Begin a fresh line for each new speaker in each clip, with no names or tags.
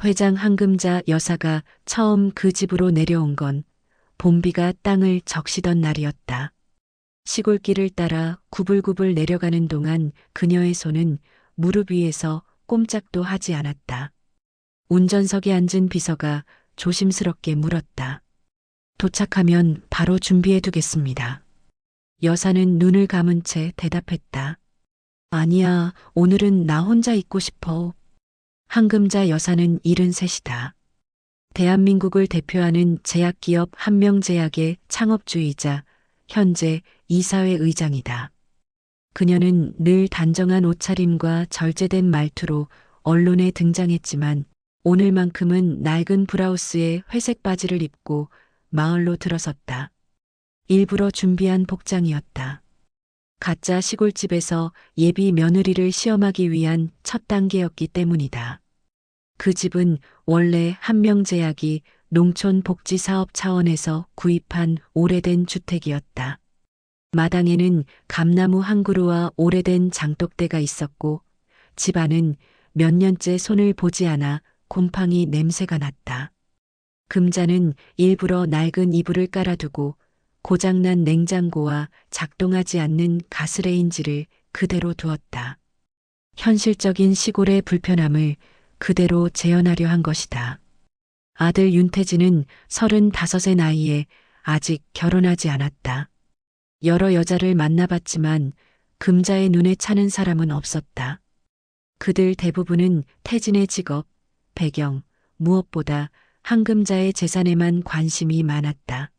회장 한금자 여사가 처음 그 집으로 내려온 건 봄비가 땅을 적시던 날이었다. 시골길을 따라 구불구불 내려가는 동안 그녀의 손은 무릎 위에서 꼼짝도 하지 않았다. 운전석에 앉은 비서가 조심스럽게 물었다. 도착하면 바로 준비해 두겠습니다. 여사는 눈을 감은 채 대답했다. 아니야, 오늘은 나 혼자 있고 싶어. 한금자 여사는 73이다. 대한민국을 대표하는 제약기업 한명제약의 창업주이자 현재 이사회 의장이다. 그녀는 늘 단정한 옷차림과 절제된 말투로 언론에 등장했지만 오늘만큼은 낡은 브라우스에 회색 바지를 입고 마을로 들어섰다. 일부러 준비한 복장이었다. 가짜 시골집에서 예비 며느리를 시험하기 위한 첫 단계였기 때문이다. 그 집은 원래 한명제약이 농촌복지사업 차원에서 구입한 오래된 주택이었다. 마당에는 감나무 한 그루와 오래된 장독대가 있었고 집 안은 몇 년째 손을 보지 않아 곰팡이 냄새가 났다. 금자는 일부러 낡은 이불을 깔아두고 고장난 냉장고와 작동하지 않는 가스레인지를 그대로 두었다. 현실적인 시골의 불편함을 그대로 재현하려 한 것이다. 아들 윤태진은 35의 나이에 아직 결혼하지 않았다. 여러 여자를 만나봤지만 금자의 눈에 차는 사람은 없었다. 그들 대부분은 태진의 직업, 배경, 무엇보다 한금자의 재산에만 관심이 많았다.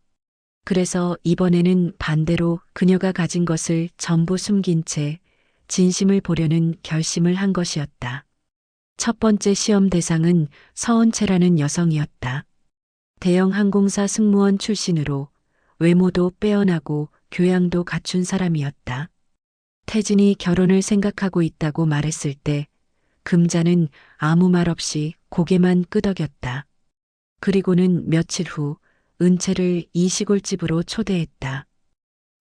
그래서 이번에는 반대로 그녀가 가진 것을 전부 숨긴 채 진심을 보려는 결심을 한 것이었다. 첫 번째 시험 대상은 서은채라는 여성이었다. 대형 항공사 승무원 출신으로 외모도 빼어나고 교양도 갖춘 사람이었다. 태진이 결혼을 생각하고 있다고 말했을 때 금자는 아무 말 없이 고개만 끄덕였다. 그리고는 며칠 후 은채를 이 시골집으로 초대했다.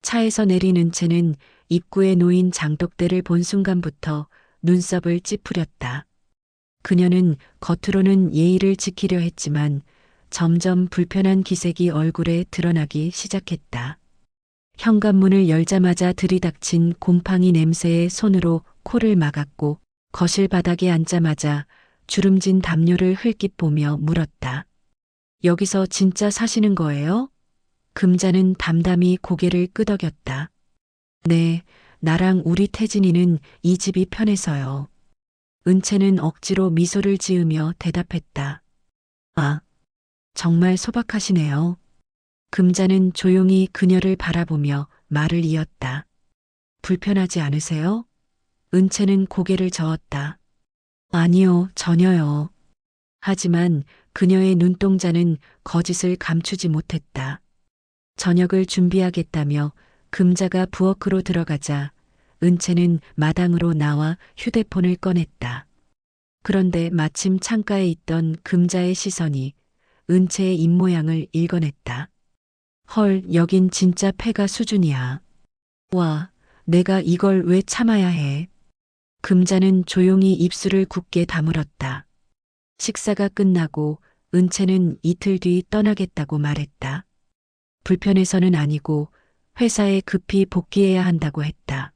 차에서 내린 은채는 입구에 놓인 장독대를 본 순간부터 눈썹을 찌푸렸다. 그녀는 겉으로는 예의를 지키려 했지만 점점 불편한 기색이 얼굴에 드러나기 시작했다. 현관문을 열자마자 들이닥친 곰팡이 냄새에 손으로 코를 막았고 거실 바닥에 앉자마자 주름진 담요를 흘낏 보며 물었다. 여기서 진짜 사시는 거예요? 금자는 담담히 고개를 끄덕였다. 네, 나랑 우리 태진이는 이 집이 편해서요. 은채는 억지로 미소를 지으며 대답했다. 아, 정말 소박하시네요. 금자는 조용히 그녀를 바라보며 말을 이었다. 불편하지 않으세요? 은채는 고개를 저었다. 아니요, 전혀요. 하지만 그녀의 눈동자는 거짓을 감추지 못했다. 저녁을 준비하겠다며 금자가 부엌으로 들어가자 은채는 마당으로 나와 휴대폰을 꺼냈다. 그런데 마침 창가에 있던 금자의 시선이 은채의 입모양을 읽어냈다. 헐, 여긴 진짜 폐가 수준이야. 와, 내가 이걸 왜 참아야 해. 금자는 조용히 입술을 굳게 다물었다. 식사가 끝나고 은채는 이틀 뒤 떠나겠다고 말했다. 불편해서는 아니고 회사에 급히 복귀해야 한다고 했다.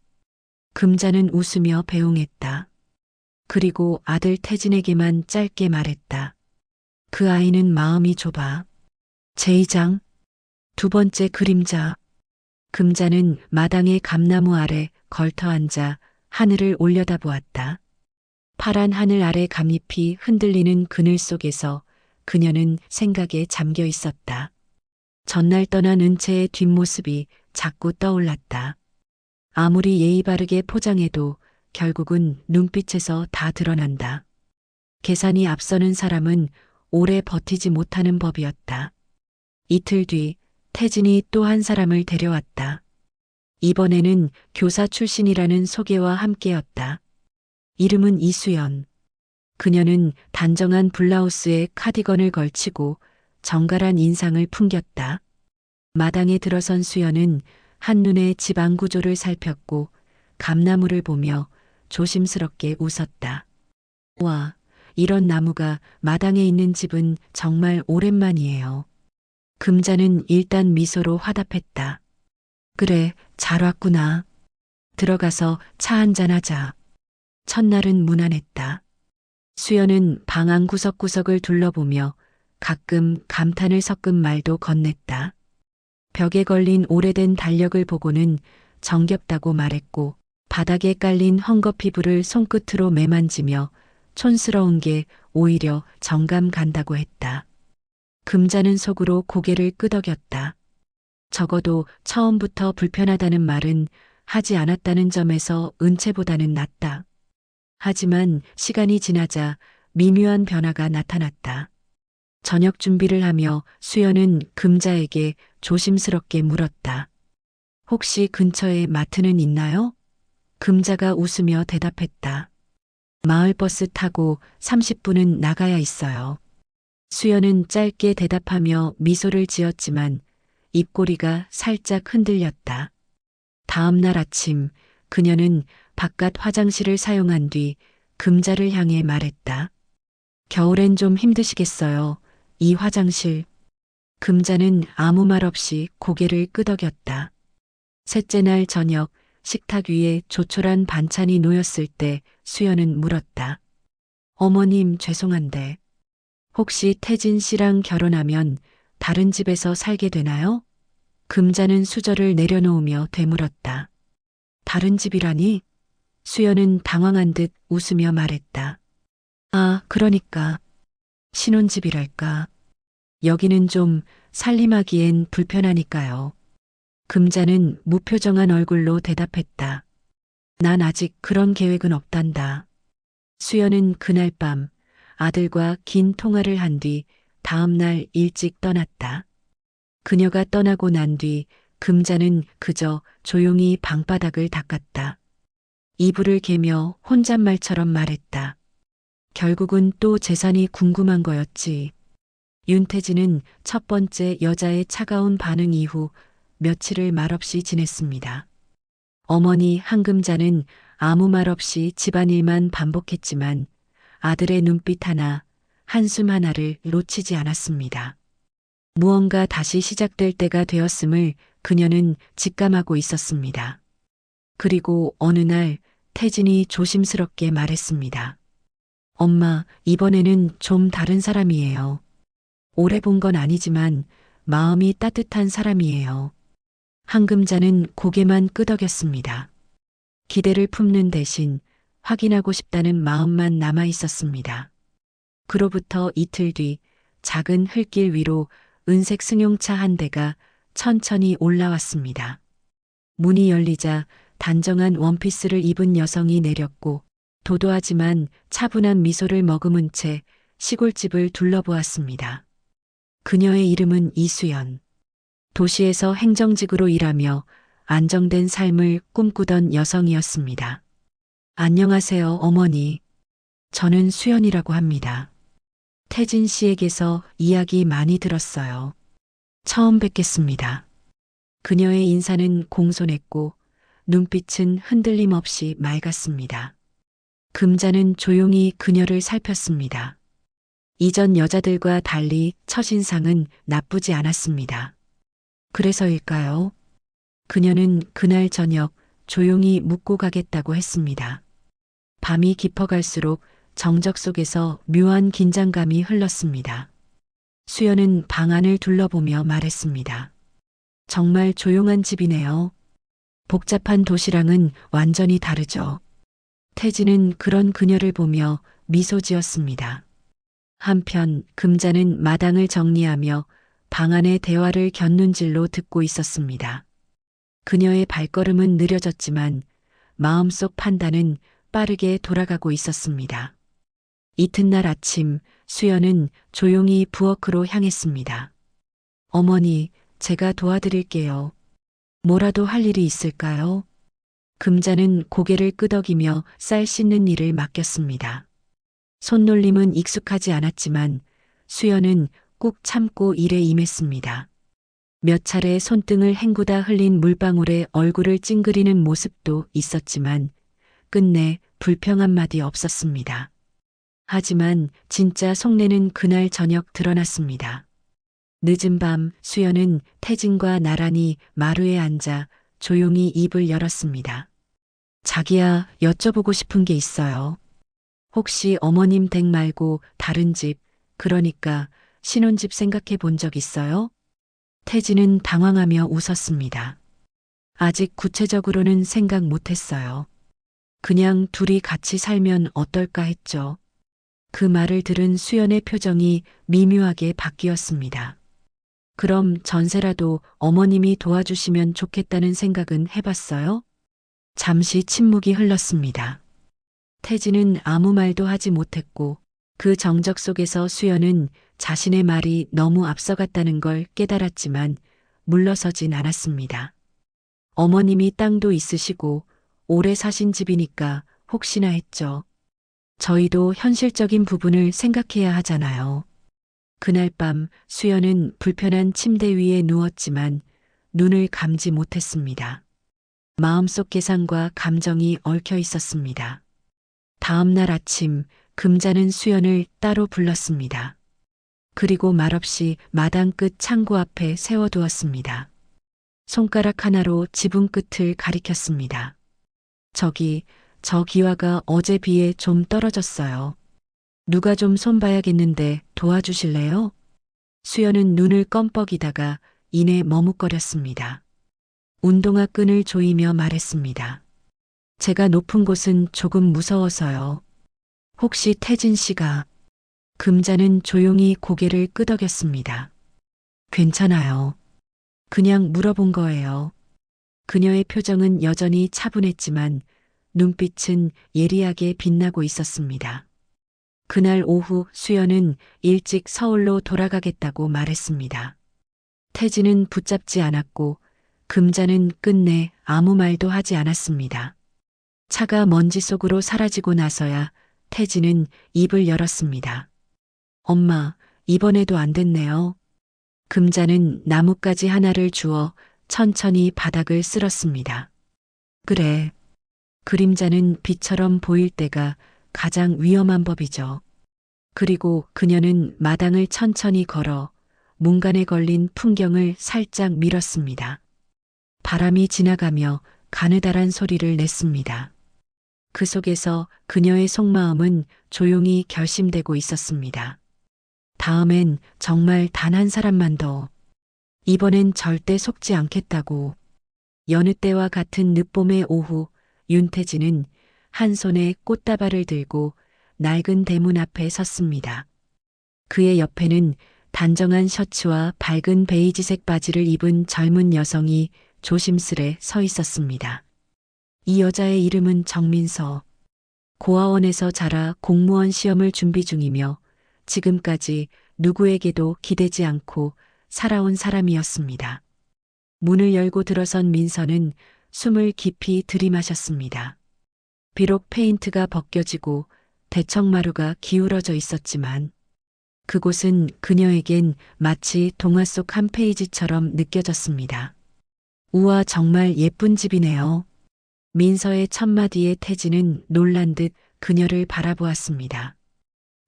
금자는 웃으며 배웅했다. 그리고 아들 태진에게만 짧게 말했다. 그 아이는 마음이 좁아. 제2장 두 번째 그림자. 금자는 마당의 감나무 아래 걸터 앉아 하늘을 올려다보았다. 파란 하늘 아래 감잎이 흔들리는 그늘 속에서 그녀는 생각에 잠겨 있었다. 전날 떠난 은채의 뒷모습이 자꾸 떠올랐다. 아무리 예의 바르게 포장해도 결국은 눈빛에서 다 드러난다. 계산이 앞서는 사람은 오래 버티지 못하는 법이었다. 이틀 뒤 태진이 또 한 사람을 데려왔다. 이번에는 교사 출신이라는 소개와 함께였다. 이름은 이수연. 그녀는 단정한 블라우스에 카디건을 걸치고 정갈한 인상을 풍겼다. 마당에 들어선 수연은 한눈에 집안 구조를 살폈고 감나무를 보며 조심스럽게 웃었다. 와, 이런 나무가 마당에 있는 집은 정말 오랜만이에요. 금자는 일단 미소로 화답했다. 그래, 잘 왔구나. 들어가서 차 한잔 하자. 첫날은 무난했다. 수연은 방 안 구석구석을 둘러보며 가끔 감탄을 섞은 말도 건넸다. 벽에 걸린 오래된 달력을 보고는 정겹다고 말했고, 바닥에 깔린 헝겊피부를 손끝으로 매만지며 촌스러운 게 오히려 정감 간다고 했다. 금자는 속으로 고개를 끄덕였다. 적어도 처음부터 불편하다는 말은 하지 않았다는 점에서 은채보다는 낫다. 하지만 시간이 지나자 미묘한 변화가 나타났다. 저녁 준비를 하며 수연은 금자에게 조심스럽게 물었다. 혹시 근처에 마트는 있나요? 금자가 웃으며 대답했다. 마을버스 타고 30분은 나가야 있어요. 수연은 짧게 대답하며 미소를 지었지만 입꼬리가 살짝 흔들렸다. 다음 날 아침 그녀는 바깥 화장실을 사용한 뒤 금자를 향해 말했다. 겨울엔 좀 힘드시겠어요. 이 화장실. 금자는 아무 말 없이 고개를 끄덕였다. 셋째 날 저녁 식탁 위에 조촐한 반찬이 놓였을 때 수연은 물었다. 어머님 죄송한데 혹시 태진 씨랑 결혼하면 다른 집에서 살게 되나요? 금자는 수저를 내려놓으며 되물었다. 다른 집이라니? 수연은 당황한 듯 웃으며 말했다. 아, 그러니까. 신혼집이랄까. 여기는 좀 살림하기엔 불편하니까요. 금자는 무표정한 얼굴로 대답했다. 난 아직 그런 계획은 없단다. 수연은 그날 밤 아들과 긴 통화를 한 뒤 다음 날 일찍 떠났다. 그녀가 떠나고 난 뒤 금자는 그저 조용히 방바닥을 닦았다. 이불을 개며 혼잣말처럼 말했다. 결국은 또 재산이 궁금한 거였지. 윤태진은 첫 번째 여자의 차가운 반응 이후 며칠을 말없이 지냈습니다. 어머니 한금자는 아무 말 없이 집안일만 반복했지만 아들의 눈빛 하나, 한숨 하나를 놓치지 않았습니다. 무언가 다시 시작될 때가 되었음을 그녀는 직감하고 있었습니다. 그리고 어느 날 태진이 조심스럽게 말했습니다. 엄마, 이번에는 좀 다른 사람이에요. 오래 본 건 아니지만 마음이 따뜻한 사람이에요. 한금자는 고개만 끄덕였습니다. 기대를 품는 대신 확인하고 싶다는 마음만 남아 있었습니다. 그로부터 이틀 뒤 작은 흙길 위로 은색 승용차 한 대가 천천히 올라왔습니다. 문이 열리자 단정한 원피스를 입은 여성이 내렸고 도도하지만 차분한 미소를 머금은 채 시골집을 둘러보았습니다. 그녀의 이름은 이수연. 도시에서 행정직으로 일하며 안정된 삶을 꿈꾸던 여성이었습니다. 안녕하세요, 어머니. 저는 수연이라고 합니다. 태진 씨에게서 이야기 많이 들었어요. 처음 뵙겠습니다. 그녀의 인사는 공손했고 눈빛은 흔들림 없이 맑았습니다. 금자는 조용히 그녀를 살폈습니다. 이전 여자들과 달리 첫인상은 나쁘지 않았습니다. 그래서일까요? 그녀는 그날 저녁 조용히 묻고 가겠다고 했습니다. 밤이 깊어갈수록 정적 속에서 묘한 긴장감이 흘렀습니다. 수연은 방 안을 둘러보며 말했습니다. 정말 조용한 집이네요. 복잡한 도시랑은 완전히 다르죠. 태진은 그런 그녀를 보며 미소 지었습니다. 한편 금자는 마당을 정리하며 방 안의 대화를 곁눈질로 듣고 있었습니다. 그녀의 발걸음은 느려졌지만 마음속 판단은 빠르게 돌아가고 있었습니다. 이튿날 아침 수연은 조용히 부엌으로 향했습니다. 어머니, 제가 도와드릴게요. 뭐라도 할 일이 있을까요? 금자는 고개를 끄덕이며 쌀 씻는 일을 맡겼습니다. 손놀림은 익숙하지 않았지만 수연은 꾹 참고 일에 임했습니다. 몇 차례 손등을 헹구다 흘린 물방울에 얼굴을 찡그리는 모습도 있었지만 끝내 불평 한마디 없었습니다. 하지만 진짜 속내는 그날 저녁 드러났습니다. 늦은 밤 수연은 태진과 나란히 마루에 앉아 조용히 입을 열었습니다. 자기야, 여쭤보고 싶은 게 있어요. 혹시 어머님 댁 말고 다른 집, 그러니까 신혼집 생각해 본 적 있어요? 태진은 당황하며 웃었습니다. 아직 구체적으로는 생각 못 했어요. 그냥 둘이 같이 살면 어떨까 했죠. 그 말을 들은 수연의 표정이 미묘하게 바뀌었습니다. 그럼 전세라도 어머님이 도와주시면 좋겠다는 생각은 해봤어요? 잠시 침묵이 흘렀습니다. 태진은 아무 말도 하지 못했고 그 정적 속에서 수연은 자신의 말이 너무 앞서갔다는 걸 깨달았지만 물러서진 않았습니다. 어머님이 땅도 있으시고 오래 사신 집이니까 혹시나 했죠. 저희도 현실적인 부분을 생각해야 하잖아요. 그날 밤 수연은 불편한 침대 위에 누웠지만 눈을 감지 못했습니다. 마음속 계산과 감정이 얽혀 있었습니다. 다음 날 아침 금자는 수연을 따로 불렀습니다. 그리고 말없이 마당 끝 창고 앞에 세워두었습니다. 손가락 하나로 지붕 끝을 가리켰습니다. 저기, 저 기와가 어제 비에 좀 떨어졌어요. 누가 좀 손봐야겠는데 도와주실래요? 수연은 눈을 껌뻑이다가 이내 머뭇거렸습니다. 운동화 끈을 조이며 말했습니다. 제가 높은 곳은 조금 무서워서요. 혹시 태진 씨가... 금자는 조용히 고개를 끄덕였습니다. 괜찮아요. 그냥 물어본 거예요. 그녀의 표정은 여전히 차분했지만 눈빛은 예리하게 빛나고 있었습니다. 그날 오후 수연은 일찍 서울로 돌아가겠다고 말했습니다. 태진은 붙잡지 않았고 금자는 끝내 아무 말도 하지 않았습니다. 차가 먼지 속으로 사라지고 나서야 태진은 입을 열었습니다. 엄마, 이번에도 안 됐네요. 금자는 나뭇가지 하나를 주어 천천히 바닥을 쓸었습니다. 그래. 그림자는 빛처럼 보일 때가 가장 위험한 법이죠. 그리고 그녀는 마당을 천천히 걸어 문간에 걸린 풍경을 살짝 밀었습니다. 바람이 지나가며 가느다란 소리를 냈습니다. 그 속에서 그녀의 속마음은 조용히 결심되고 있었습니다. 다음엔 정말 단 한 사람만 더. 이번엔 절대 속지 않겠다고. 여느 때와 같은 늦봄의 오후, 윤태진은 한 손에 꽃다발을 들고 낡은 대문 앞에 섰습니다. 그의 옆에는 단정한 셔츠와 밝은 베이지색 바지를 입은 젊은 여성이 조심스레 서 있었습니다. 이 여자의 이름은 정민서. 고아원에서 자라 공무원 시험을 준비 중이며 지금까지 누구에게도 기대지 않고 살아온 사람이었습니다. 문을 열고 들어선 민서는 숨을 깊이 들이마셨습니다. 비록 페인트가 벗겨지고 대청마루가 기울어져 있었지만 그곳은 그녀에겐 마치 동화 속 한 페이지처럼 느껴졌습니다. 우와, 정말 예쁜 집이네요. 민서의 첫마디에 태진은 놀란 듯 그녀를 바라보았습니다.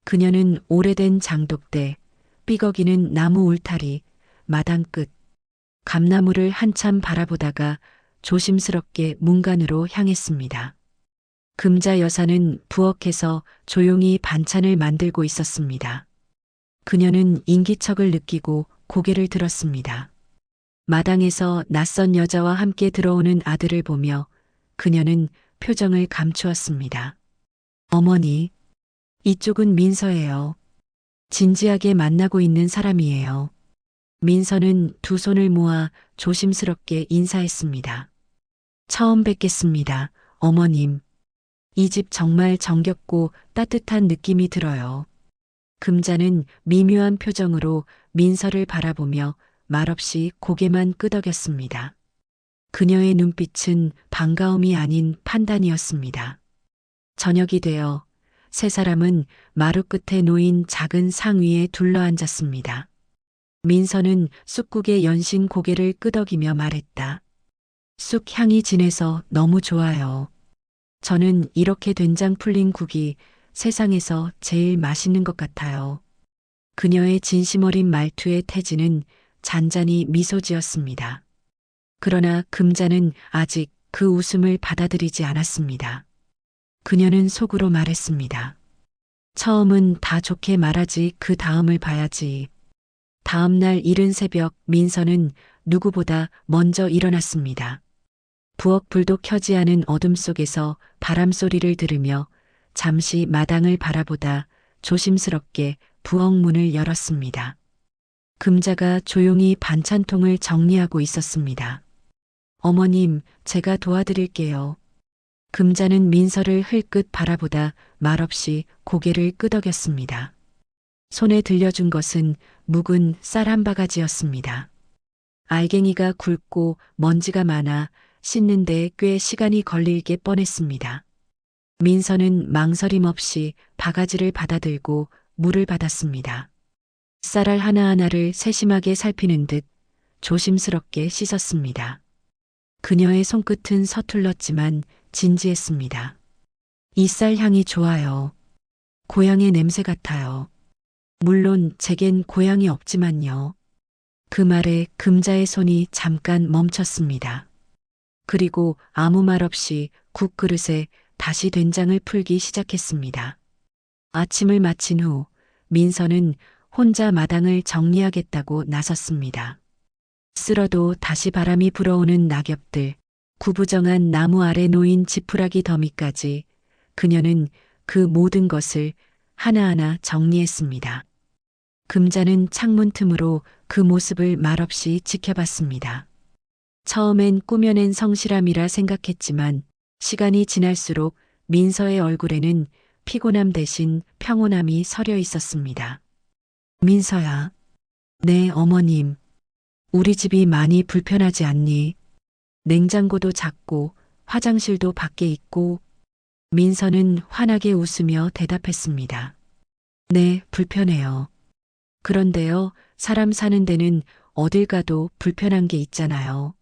그녀는 오래된 장독대, 삐걱이는 나무 울타리, 마당 끝, 감나무를 한참 바라보다가 조심스럽게 문간으로 향했습니다. 금자 여사는 부엌에서 조용히 반찬을 만들고 있었습니다. 그녀는 인기척을 느끼고 고개를 들었습니다. 마당에서 낯선 여자와 함께 들어오는 아들을 보며 그녀는 표정을 감추었습니다. 어머니, 이쪽은 민서예요. 진지하게 만나고 있는 사람이에요. 민서는 두 손을 모아 조심스럽게 인사했습니다. 처음 뵙겠습니다, 어머님. 이 집 정말 정겹고 따뜻한 느낌이 들어요. 금자는 미묘한 표정으로 민서를 바라보며 말없이 고개만 끄덕였습니다. 그녀의 눈빛은 반가움이 아닌 판단이었습니다. 저녁이 되어 세 사람은 마루 끝에 놓인 작은 상 위에 둘러앉았습니다. 민서는 쑥국에 연신 고개를 끄덕이며 말했다. 쑥 향이 진해서 너무 좋아요. 저는 이렇게 된장 풀린 국이 세상에서 제일 맛있는 것 같아요. 그녀의 진심 어린 말투에 태진은 잔잔히 미소 지었습니다. 그러나 금자는 아직 그 웃음을 받아들이지 않았습니다. 그녀는 속으로 말했습니다. 처음은 다 좋게 말하지 그 다음을 봐야지. 다음 날 이른 새벽 민서는 누구보다 먼저 일어났습니다. 부엌 불도 켜지 않은 어둠 속에서 바람 소리를 들으며 잠시 마당을 바라보다 조심스럽게 부엌 문을 열었습니다. 금자가 조용히 반찬통을 정리하고 있었습니다. 어머님, 제가 도와드릴게요. 금자는 민서를 흘끗 바라보다 말없이 고개를 끄덕였습니다. 손에 들려준 것은 묵은 쌀 한 바가지였습니다. 알갱이가 굵고 먼지가 많아 씻는데 꽤 시간이 걸릴 게 뻔했습니다. 민서는 망설임 없이 바가지를 받아들고 물을 받았습니다. 쌀알 하나하나를 세심하게 살피는 듯 조심스럽게 씻었습니다. 그녀의 손끝은 서툴렀지만 진지했습니다. 이 쌀 향이 좋아요. 고향의 냄새 같아요. 물론 제겐 고향이 없지만요. 그 말에 금자의 손이 잠깐 멈췄습니다. 그리고 아무 말 없이 국그릇에 다시 된장을 풀기 시작했습니다. 아침을 마친 후 민서는 혼자 마당을 정리하겠다고 나섰습니다. 쓸어도 다시 바람이 불어오는 낙엽들, 구부정한 나무 아래 놓인 지푸라기 더미까지 그녀는 그 모든 것을 하나하나 정리했습니다. 금자는 창문 틈으로 그 모습을 말없이 지켜봤습니다. 처음엔 꾸며낸 성실함이라 생각했지만 시간이 지날수록 민서의 얼굴에는 피곤함 대신 평온함이 서려 있었습니다. 민서야. 네, 어머님. 우리 집이 많이 불편하지 않니? 냉장고도 작고 화장실도 밖에 있고. 민서는 환하게 웃으며 대답했습니다. 네, 불편해요. 그런데요, 사람 사는 데는 어딜 가도 불편한 게 있잖아요.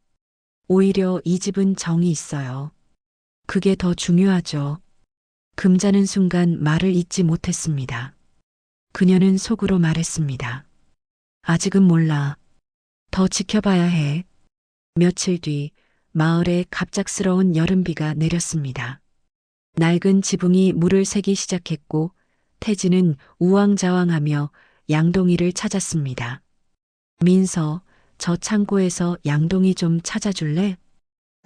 오히려 이 집은 정이 있어요. 그게 더 중요하죠. 금자는 순간 말을 잇지 못했습니다. 그녀는 속으로 말했습니다. 아직은 몰라. 더 지켜봐야 해. 며칠 뒤 마을에 갑작스러운 여름비가 내렸습니다. 낡은 지붕이 물을 새기 시작했고 태진은 우왕좌왕하며 양동이를 찾았습니다. 민서, 저 창고에서 양동이 좀 찾아줄래?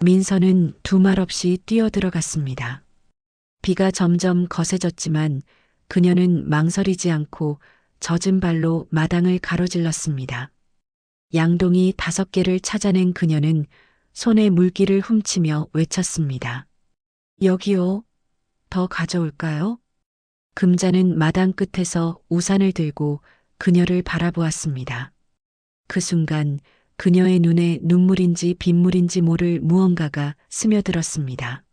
민서는 두 말 없이 뛰어들어갔습니다. 비가 점점 거세졌지만 그녀는 망설이지 않고 젖은 발로 마당을 가로질렀습니다. 양동이 5개를 찾아낸 그녀는 손에 물기를 훔치며 외쳤습니다. 여기요. 더 가져올까요? 금자는 마당 끝에서 우산을 들고 그녀를 바라보았습니다. 그 순간 그녀의 눈에 눈물인지 빗물인지 모를 무언가가 스며들었습니다.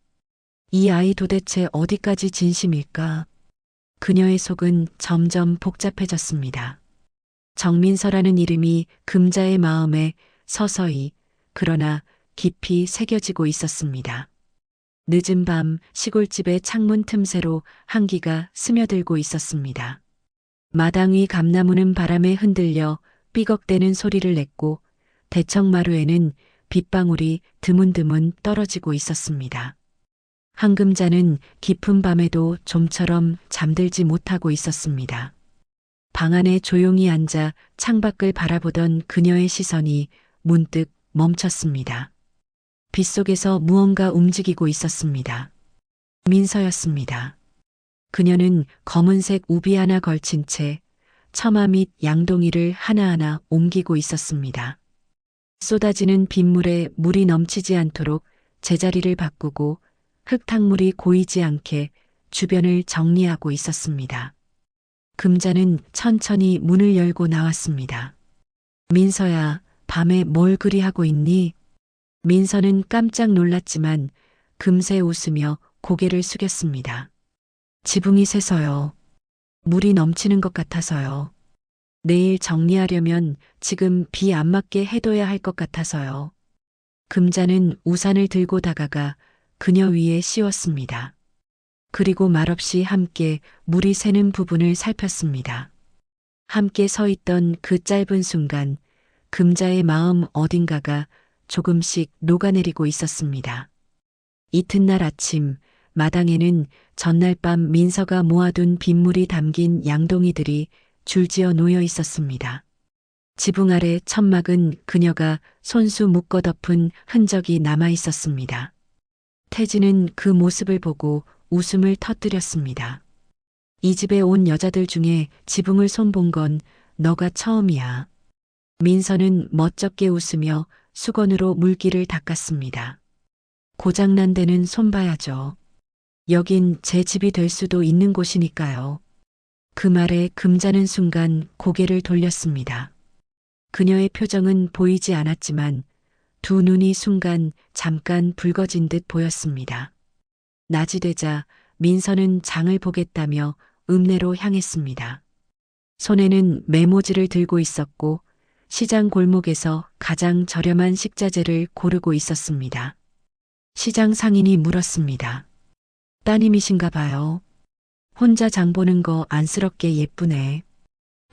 이 아이 도대체 어디까지 진심일까? 그녀의 속은 점점 복잡해졌습니다. 정민서라는 이름이 금자의 마음에 서서히 그러나 깊이 새겨지고 있었습니다. 늦은 밤 시골집의 창문 틈새로 한기가 스며들고 있었습니다. 마당 위 감나무는 바람에 흔들려 삐걱대는 소리를 냈고 대청마루에는 빗방울이 드문드문 떨어지고 있었습니다. 한금자는 깊은 밤에도 좀처럼 잠들지 못하고 있었습니다. 방 안에 조용히 앉아 창밖을 바라보던 그녀의 시선이 문득 멈췄습니다. 빗속에서 무언가 움직이고 있었습니다. 민서였습니다. 그녀는 검은색 우비 하나 걸친 채 처마 및 양동이를 하나하나 옮기고 있었습니다. 쏟아지는 빗물에 물이 넘치지 않도록 제자리를 바꾸고 흙탕물이 고이지 않게 주변을 정리하고 있었습니다. 금자는 천천히 문을 열고 나왔습니다. 민서야, 밤에 뭘 그리 하고 있니? 민서는 깜짝 놀랐지만 금세 웃으며 고개를 숙였습니다. 지붕이 새서요. 물이 넘치는 것 같아서요. 내일 정리하려면 지금 비 안 맞게 해둬야 할 것 같아서요. 금자는 우산을 들고 다가가 그녀 위에 씌웠습니다. 그리고 말없이 함께 물이 새는 부분을 살폈습니다. 함께 서 있던 그 짧은 순간 금자의 마음 어딘가가 조금씩 녹아내리고 있었습니다. 이튿날 아침 마당에는 전날 밤 민서가 모아둔 빗물이 담긴 양동이들이 줄지어 놓여 있었습니다. 지붕 아래 천막은 그녀가 손수 묶어 덮은 흔적이 남아 있었습니다. 태진은 그 모습을 보고 웃음을 터뜨렸습니다. 이 집에 온 여자들 중에 지붕을 손본 건 너가 처음이야. 민서는 멋쩍게 웃으며 수건으로 물기를 닦았습니다. 고장난 데는 손봐야죠. 여긴 제 집이 될 수도 있는 곳이니까요. 그 말에 금자는 순간 고개를 돌렸습니다. 그녀의 표정은 보이지 않았지만 두 눈이 순간 잠깐 붉어진 듯 보였습니다. 낮이 되자 민서는 장을 보겠다며 읍내로 향했습니다. 손에는 메모지를 들고 있었고 시장 골목에서 가장 저렴한 식자재를 고르고 있었습니다. 시장 상인이 물었습니다. 따님이신가 봐요. 혼자 장 보는 거 안쓰럽게 예쁘네.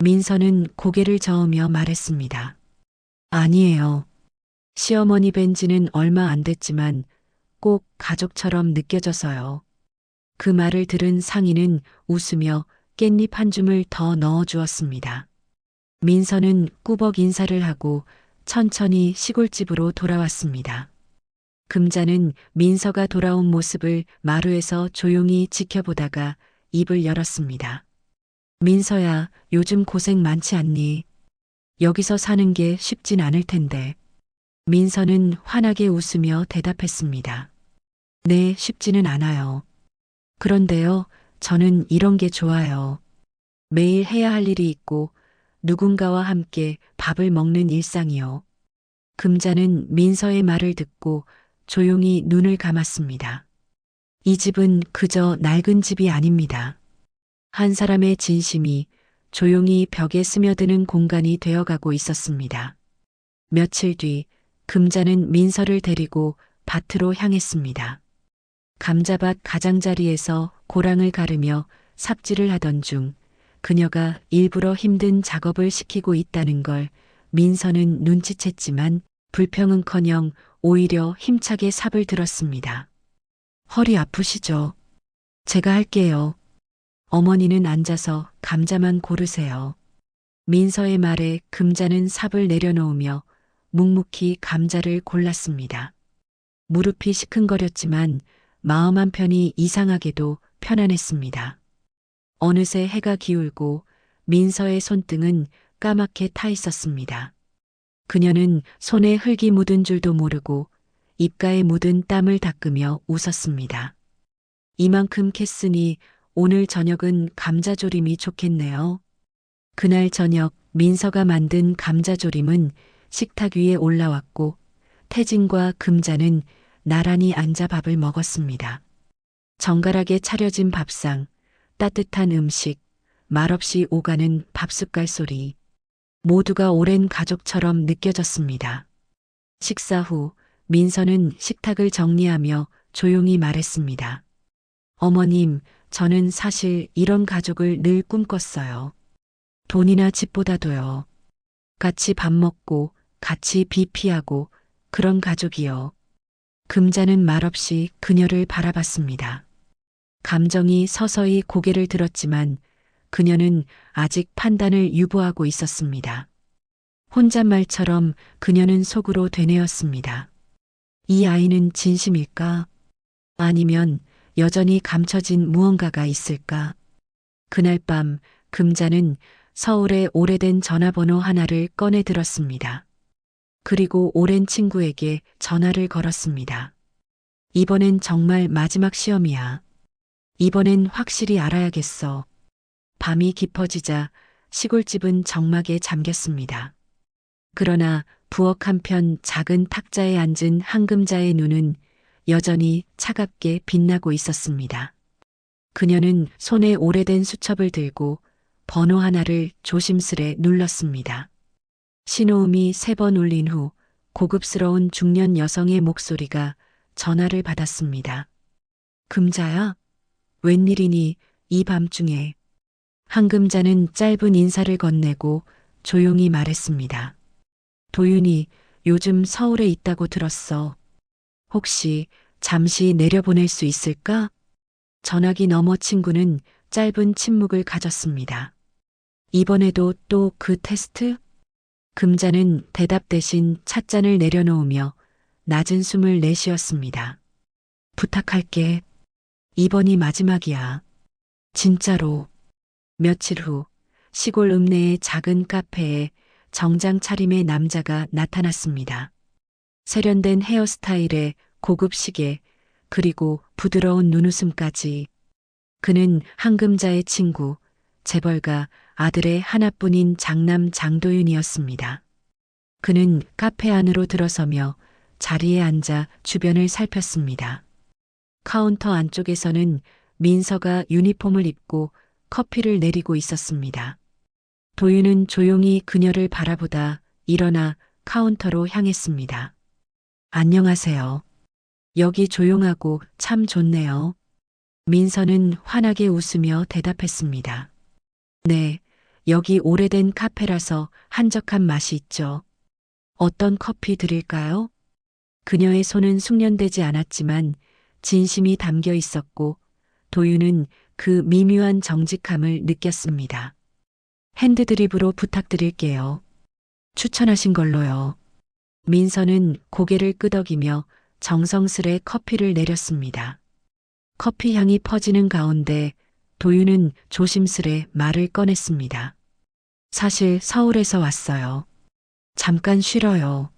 민서는 고개를 저으며 말했습니다. 아니에요. 시어머니 뵌 지는 얼마 안 됐지만 꼭 가족처럼 느껴져서요. 그 말을 들은 상인은 웃으며 깻잎 한 줌을 더 넣어 주었습니다. 민서는 꾸벅 인사를 하고 천천히 시골집으로 돌아왔습니다. 금자는 민서가 돌아온 모습을 마루에서 조용히 지켜보다가 입을 열었습니다. 민서야, 요즘 고생 많지 않니? 여기서 사는 게 쉽진 않을 텐데. 민서는 환하게 웃으며 대답했습니다. 네, 쉽지는 않아요. 그런데요, 저는 이런 게 좋아요. 매일 해야 할 일이 있고 누군가와 함께 밥을 먹는 일상이요. 금자는 민서의 말을 듣고 조용히 눈을 감았습니다. 이 집은 그저 낡은 집이 아닙니다. 한 사람의 진심이 조용히 벽에 스며드는 공간이 되어가고 있었습니다. 며칠 뒤 금자는 민서를 데리고 밭으로 향했습니다. 감자밭 가장자리에서 고랑을 가르며 삽질을 하던 중 그녀가 일부러 힘든 작업을 시키고 있다는 걸 민서는 눈치챘지만 불평은커녕 오히려 힘차게 삽을 들었습니다. 허리 아프시죠? 제가 할게요. 어머니는 앉아서 감자만 고르세요. 민서의 말에 금자는 삽을 내려놓으며 묵묵히 감자를 골랐습니다. 무릎이 시큰거렸지만 마음 한편이 이상하게도 편안했습니다. 어느새 해가 기울고 민서의 손등은 까맣게 타 있었습니다. 그녀는 손에 흙이 묻은 줄도 모르고 입가에 묻은 땀을 닦으며 웃었습니다. 이만큼 캤으니 오늘 저녁은 감자조림이 좋겠네요. 그날 저녁 민서가 만든 감자조림은 식탁 위에 올라왔고 태진과 금자는 나란히 앉아 밥을 먹었습니다. 정갈하게 차려진 밥상, 따뜻한 음식, 말없이 오가는 밥숟갈 소리. 모두가 오랜 가족처럼 느껴졌습니다. 식사 후 민서는 식탁을 정리하며 조용히 말했습니다. 어머님, 저는 사실 이런 가족을 늘 꿈꿨어요. 돈이나 집보다도요. 같이 밥 먹고, 같이 비 피하고, 그런 가족이요. 금자는 말없이 그녀를 바라봤습니다. 감정이 서서히 고개를 들었지만 그녀는 아직 판단을 유보하고 있었습니다. 혼잣말처럼 그녀는 속으로 되뇌었습니다. 이 아이는 진심일까? 아니면 여전히 감춰진 무언가가 있을까? 그날 밤 금자는 서울의 오래된 전화번호 하나를 꺼내 들었습니다. 그리고 오랜 친구에게 전화를 걸었습니다. 이번엔 정말 마지막 시험이야. 이번엔 확실히 알아야겠어. 밤이 깊어지자 시골집은 정막에 잠겼습니다. 그러나 부엌 한편 작은 탁자에 앉은 한금자의 눈은 여전히 차갑게 빛나고 있었습니다. 그녀는 손에 오래된 수첩을 들고 번호 하나를 조심스레 눌렀습니다. 신호음이 3번 울린 후 고급스러운 중년 여성의 목소리가 전화를 받았습니다. 금자야? 웬일이니 이 밤중에. 한금자는 짧은 인사를 건네고 조용히 말했습니다. 도윤이 요즘 서울에 있다고 들었어. 혹시 잠시 내려보낼 수 있을까? 전화기 너머 친구는 짧은 침묵을 가졌습니다. 이번에도 또 그 테스트? 금자는 대답 대신 찻잔을 내려놓으며 낮은 숨을 내쉬었습니다. 부탁할게. 이번이 마지막이야. 진짜로. 며칠 후 시골 읍내의 작은 카페에 정장 차림의 남자가 나타났습니다. 세련된 헤어스타일에 고급 시계, 그리고 부드러운 눈웃음까지. 그는 한금자의 친구, 재벌가 아들의 하나뿐인 장남 장도윤이었습니다. 그는 카페 안으로 들어서며 자리에 앉아 주변을 살폈습니다. 카운터 안쪽에서는 민서가 유니폼을 입고 커피를 내리고 있었습니다. 도윤은 조용히 그녀를 바라보다 일어나 카운터로 향했습니다. 안녕하세요. 여기 조용하고 참 좋네요. 민서는 환하게 웃으며 대답했습니다. 네, 여기 오래된 카페라서 한적한 맛이 있죠. 어떤 커피 드릴까요? 그녀의 손은 숙련되지 않았지만 진심이 담겨 있었고 도윤은 그 미묘한 정직함을 느꼈습니다. 핸드드립으로 부탁드릴게요. 추천하신 걸로요. 민서는 고개를 끄덕이며 정성스레 커피를 내렸습니다. 커피 향이 퍼지는 가운데 도윤은 조심스레 말을 꺼냈습니다. 사실 서울에서 왔어요. 잠깐 쉬러요.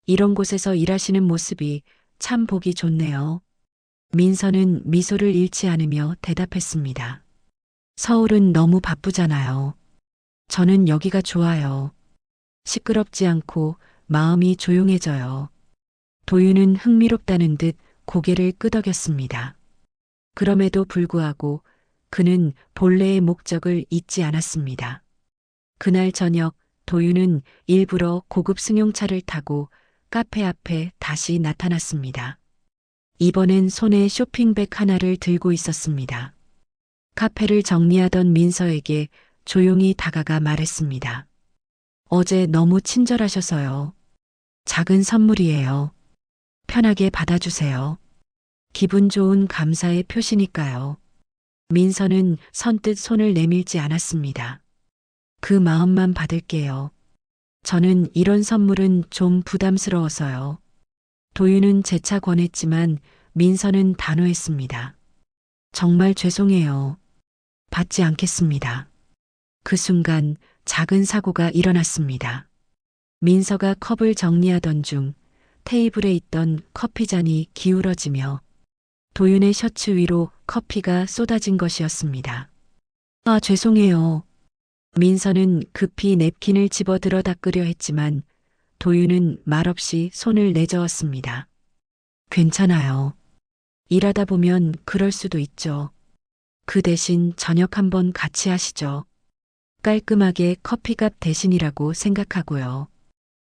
이런 곳에서 일하시는 모습이 참 보기 좋네요. 민서는 미소를 잃지 않으며 대답했습니다. 서울은 너무 바쁘잖아요. 저는 여기가 좋아요. 시끄럽지 않고 마음이 조용해져요. 도윤은 흥미롭다는 듯 고개를 끄덕였습니다. 그럼에도 불구하고 그는 본래의 목적을 잊지 않았습니다. 그날 저녁 도윤은 일부러 고급 승용차를 타고 카페 앞에 다시 나타났습니다. 이번엔 손에 쇼핑백 하나를 들고 있었습니다. 카페를 정리하던 민서에게 조용히 다가가 말했습니다. 어제 너무 친절하셔서요. 작은 선물이에요. 편하게 받아주세요. 기분 좋은 감사의 표시니까요. 민서는 선뜻 손을 내밀지 않았습니다. 그 마음만 받을게요. 저는 이런 선물은 좀 부담스러워서요. 도윤은 재차 권했지만 민서는 단호했습니다. 정말 죄송해요. 받지 않겠습니다. 그 순간 작은 사고가 일어났습니다. 민서가 컵을 정리하던 중 테이블에 있던 커피잔이 기울어지며 도윤의 셔츠 위로 커피가 쏟아진 것이었습니다. 아, 죄송해요. 민서는 급히 냅킨을 집어들어 닦으려 했지만 도윤은 말없이 손을 내저었습니다. 괜찮아요. 일하다 보면 그럴 수도 있죠. 그 대신 저녁 한번 같이 하시죠. 깔끔하게 커피값 대신이라고 생각하고요.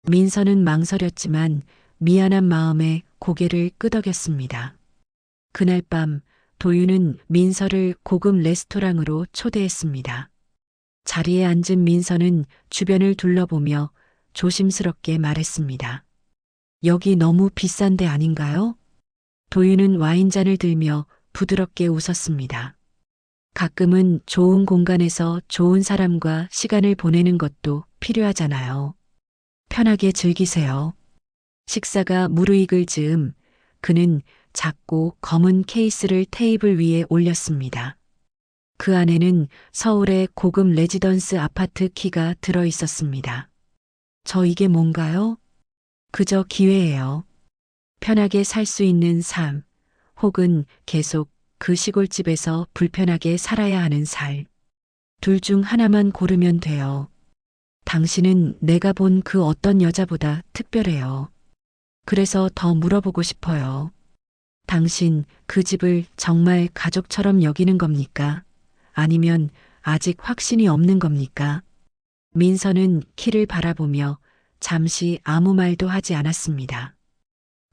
민서는 망설였지만 미안한 마음에 고개를 끄덕였습니다. 그날 밤 도윤은 민서를 고급 레스토랑으로 초대했습니다. 자리에 앉은 민서는 주변을 둘러보며 조심스럽게 말했습니다. 여기 너무 비싼 데 아닌가요? 도윤은 와인잔을 들며 부드럽게 웃었습니다. 가끔은 좋은 공간에서 좋은 사람과 시간을 보내는 것도 필요하잖아요. 편하게 즐기세요. 식사가 무르익을 즈음 그는 작고 검은 케이스를 테이블 위에 올렸습니다. 그 안에는 서울의 고급 레지던스 아파트 키가 들어 있었습니다. 저 이게 뭔가요? 그저 기회예요. 편하게 살 수 있는 삶, 혹은 계속 그 시골집에서 불편하게 살아야 하는 살. 둘 중 하나만 고르면 돼요. 당신은 내가 본 그 어떤 여자보다 특별해요. 그래서 더 물어보고 싶어요. 당신 그 집을 정말 가족처럼 여기는 겁니까? 아니면 아직 확신이 없는 겁니까? 민서는 키를 바라보며 잠시 아무 말도 하지 않았습니다.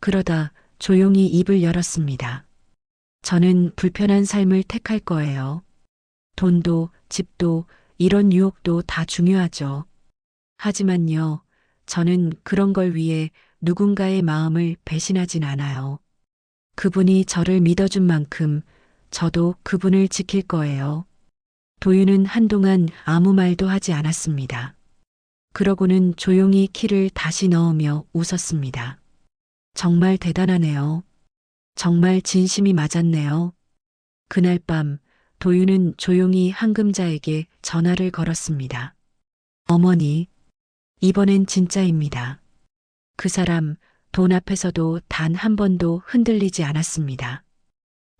그러다 조용히 입을 열었습니다. 저는 불편한 삶을 택할 거예요. 돈도, 집도, 이런 유혹도 다 중요하죠. 하지만요, 저는 그런 걸 위해 누군가의 마음을 배신하진 않아요. 그분이 저를 믿어준 만큼 저도 그분을 지킬 거예요. 도윤은 한동안 아무 말도 하지 않았습니다. 그러고는 조용히 키를 다시 넣으며 웃었습니다. 정말 대단하네요. 정말 진심이 맞았네요. 그날 밤 도윤은 조용히 한금자에게 전화를 걸었습니다. 어머니, 이번엔 진짜입니다. 그 사람 돈 앞에서도 단 한 번도 흔들리지 않았습니다.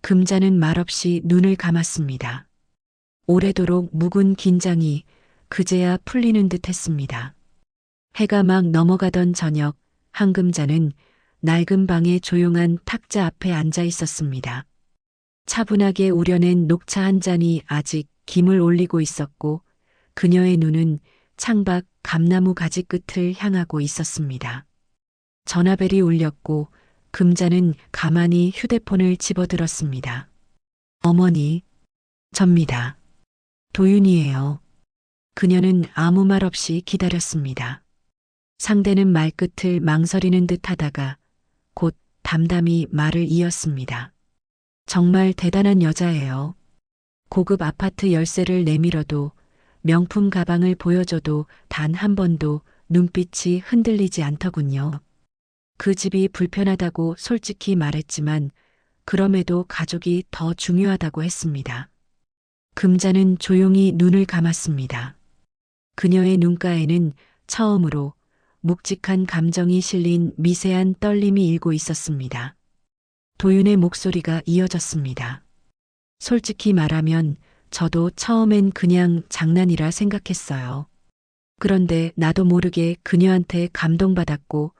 금자는 말없이 눈을 감았습니다. 오래도록 묵은 긴장이 그제야 풀리는 듯 했습니다. 해가 막 넘어가던 저녁, 한금자는 낡은 방의 조용한 탁자 앞에 앉아 있었습니다. 차분하게 우려낸 녹차 한 잔이 아직 김을 올리고 있었고 그녀의 눈은 창밖 감나무 가지 끝을 향하고 있었습니다. 전화벨이 울렸고 금자는 가만히 휴대폰을 집어들었습니다. 어머니, 접니다. 도윤이에요. 그녀는 아무 말 없이 기다렸습니다. 상대는 말끝을 망설이는 듯 하다가 곧 담담히 말을 이었습니다. 정말 대단한 여자예요. 고급 아파트 열쇠를 내밀어도 명품 가방을 보여줘도 단 한 번도 눈빛이 흔들리지 않더군요. 그 집이 불편하다고 솔직히 말했지만 그럼에도 가족이 더 중요하다고 했습니다. 금자는 조용히 눈을 감았습니다. 그녀의 눈가에는 처음으로 묵직한 감정이 실린 미세한 떨림이 일고 있었습니다. 도윤의 목소리가 이어졌습니다. 솔직히 말하면 저도 처음엔 그냥 장난이라 생각했어요. 그런데 나도 모르게 그녀한테 감동받았고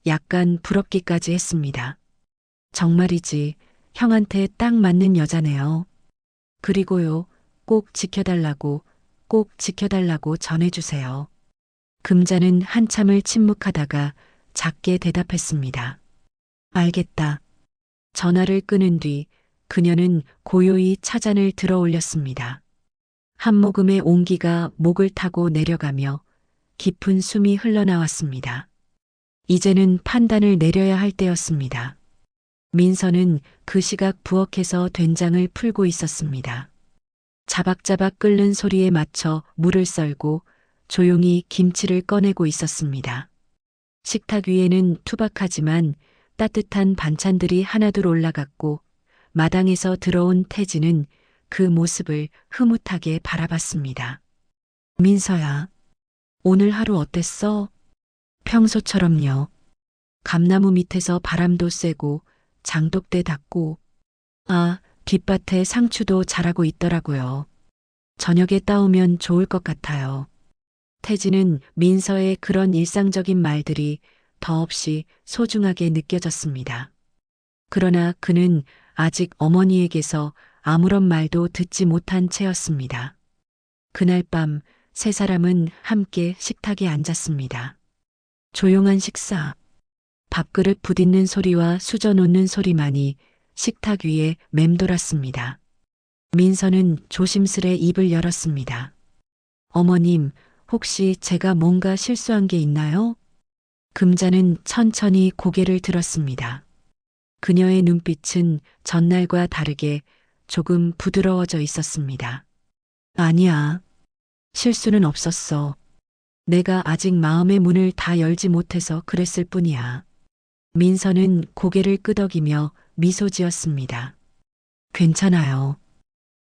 약간 부럽기까지 했습니다. 정말이지 형한테 딱 맞는 여자네요. 그리고요, 꼭 지켜달라고 전해주세요. 금자는 한참을 침묵하다가 작게 대답했습니다. 알겠다. 전화를 끊은 뒤 그녀는 고요히 차잔을 들어 올렸습니다. 한 모금의 온기가 목을 타고 내려가며 깊은 숨이 흘러나왔습니다. 이제는 판단을 내려야 할 때였습니다. 민서는 그 시각 부엌에서 된장을 풀고 있었습니다. 자박자박 끓는 소리에 맞춰 물을 썰고 조용히 김치를 꺼내고 있었습니다. 식탁 위에는 투박하지만 따뜻한 반찬들이 하나둘 올라갔고 마당에서 들어온 태진은 그 모습을 흐뭇하게 바라봤습니다. 민서야, 오늘 하루 어땠어? 평소처럼요. 감나무 밑에서 바람도 쐬고 장독대 닦고 뒷밭에 상추도 자라고 있더라고요. 저녁에 따오면 좋을 것 같아요. 태진은 민서의 그런 일상적인 말들이 더없이 소중하게 느껴졌습니다. 그러나 그는 아직 어머니에게서 아무런 말도 듣지 못한 채였습니다. 그날 밤 세 사람은 함께 식탁에 앉았습니다. 조용한 식사, 밥그릇 부딪는 소리와 수저 놓는 소리만이 식탁 위에 맴돌았습니다. 민서는 조심스레 입을 열었습니다. 어머님, 혹시 제가 뭔가 실수한 게 있나요? 금자는 천천히 고개를 들었습니다. 그녀의 눈빛은 전날과 다르게 조금 부드러워져 있었습니다. 아니야. 실수는 없었어. 내가 아직 마음의 문을 다 열지 못해서 그랬을 뿐이야. 민서는 고개를 끄덕이며 미소 지었습니다. 괜찮아요.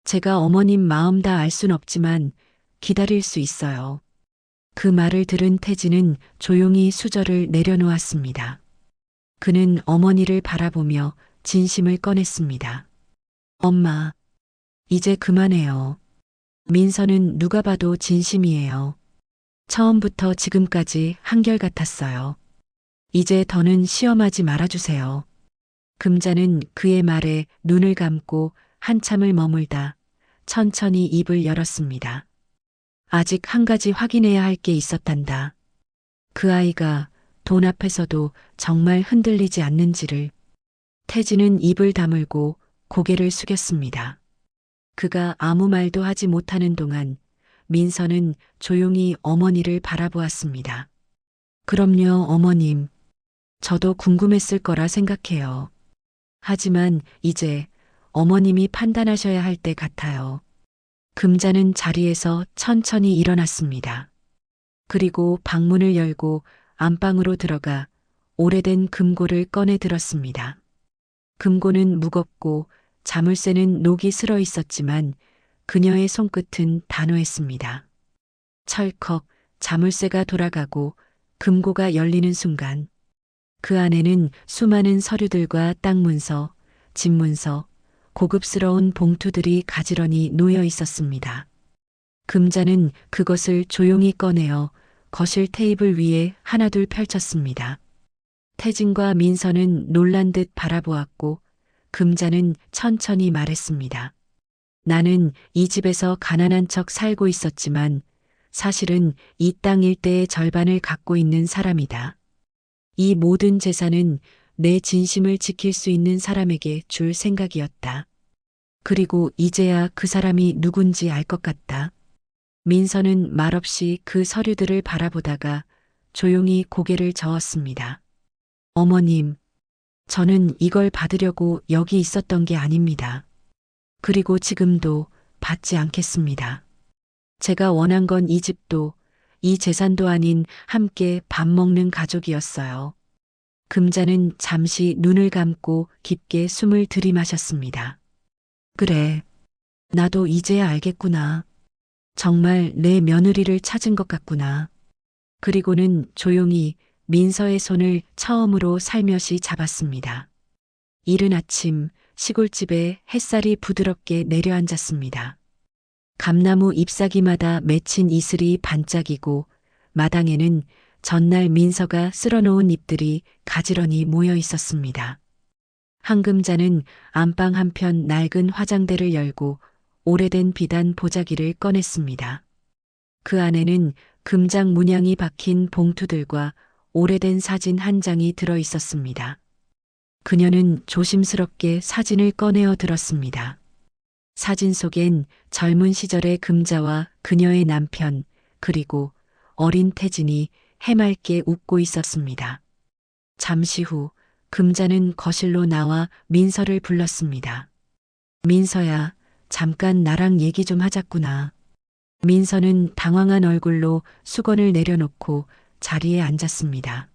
제가 어머님 마음 다 알 순 없지만 기다릴 수 있어요. 그 말을 들은 태진은 조용히 수저를 내려놓았습니다. 그는 어머니를 바라보며 진심을 꺼냈습니다. 엄마, 이제 그만해요. 민서는 누가 봐도 진심이에요. 처음부터 지금까지 한결같았어요. 이제 더는 시험하지 말아주세요. 금자는 그의 말에 눈을 감고 한참을 머물다 천천히 입을 열었습니다. 아직 한 가지 확인해야 할 게 있었단다. 그 아이가 돈 앞에서도 정말 흔들리지 않는지를. 태진은 입을 다물고 고개를 숙였습니다. 그가 아무 말도 하지 못하는 동안 민서는 조용히 어머니를 바라보았습니다. 그럼요, 어머님. 저도 궁금했을 거라 생각해요. 하지만 이제 어머님이 판단하셔야 할 때 같아요. 금자는 자리에서 천천히 일어났습니다. 그리고 방문을 열고 안방으로 들어가 오래된 금고를 꺼내 들었습니다. 금고는 무겁고 자물쇠는 녹이 슬어 있었지만 그녀의 손끝은 단호했습니다. 철컥 자물쇠가 돌아가고 금고가 열리는 순간 그 안에는 수많은 서류들과 땅 문서, 집 문서, 고급스러운 봉투들이 가지런히 놓여 있었습니다. 금자는 그것을 조용히 꺼내어 거실 테이블 위에 하나둘 펼쳤습니다. 태진과 민서는 놀란 듯 바라보았고 금자는 천천히 말했습니다. 나는 이 집에서 가난한 척 살고 있었지만 사실은 이 땅 일대의 절반을 갖고 있는 사람이다. 이 모든 재산은 내 진심을 지킬 수 있는 사람에게 줄 생각이었다. 그리고 이제야 그 사람이 누군지 알 것 같다. 민서는 말없이 그 서류들을 바라보다가 조용히 고개를 저었습니다. 어머님, 저는 이걸 받으려고 여기 있었던 게 아닙니다. 그리고 지금도 받지 않겠습니다. 제가 원한 건 이 집도 이 재산도 아닌 함께 밥 먹는 가족이었어요. 금자는 잠시 눈을 감고 깊게 숨을 들이마셨습니다. 그래, 나도 이제야 알겠구나. 정말 내 며느리를 찾은 것 같구나. 그리고는 조용히 민서의 손을 처음으로 살며시 잡았습니다. 이른 아침 시골집에 햇살이 부드럽게 내려앉았습니다. 감나무 잎사귀마다 맺힌 이슬이 반짝이고 마당에는 전날 민서가 쓸어놓은 잎들이 가지런히 모여 있었습니다. 한금자는 안방 한편 낡은 화장대를 열고 오래된 비단 보자기를 꺼냈습니다. 그 안에는 금장 문양이 박힌 봉투들과 오래된 사진 한 장이 들어 있었습니다. 그녀는 조심스럽게 사진을 꺼내어 들었습니다. 사진 속엔 젊은 시절의 금자와 그녀의 남편, 그리고 어린 태진이 해맑게 웃고 있었습니다. 잠시 후 금자는 거실로 나와 민서를 불렀습니다. 민서야, 잠깐 나랑 얘기 좀 하자꾸나. 민서는 당황한 얼굴로 수건을 내려놓고 자리에 앉았습니다.